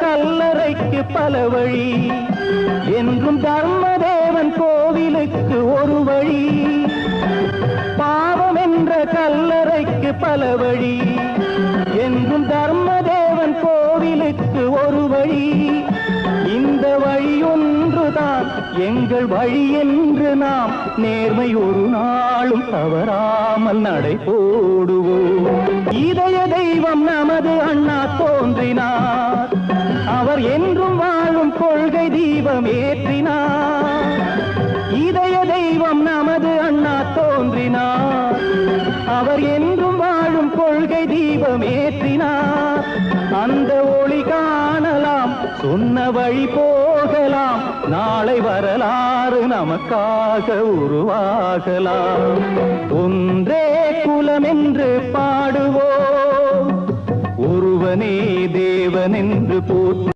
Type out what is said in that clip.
கல்லறைக்கு பல வழி, என்றும் தர்மதேவன் கோவிலுக்கு ஒரு வழி. பாவம் என்ற கல்லறைக்கு பல வழி, என்றும் தர்மதேவன் கோவிலுக்கு ஒரு வழி. இந்த வழி ஒன்றுதான் எங்கள் வழி என்று நாம் நேர்மை ஒரு நாளும் தவறாமல் நடை போடுவோம். இதய தெய்வம் நமது அண்ணா தோன்றினார், அவர் என்றும் வாழும் கொள்கை தீபம் ஏற்றினார். இதய தெய்வம் நமது அண்ணா தோன்றினார், அவர் என்றும் வாழும் கொள்கை தீபம் ஏற்றினார். அந்த ஒளி காணலாம், சொன்ன வழி போகலாம், நாளை வரலாறு நமக்காக உருவாகலாம். ஒன்றே குலம் என்று பாடுவோம், ஒருவனே தேவன் என்று போற்று.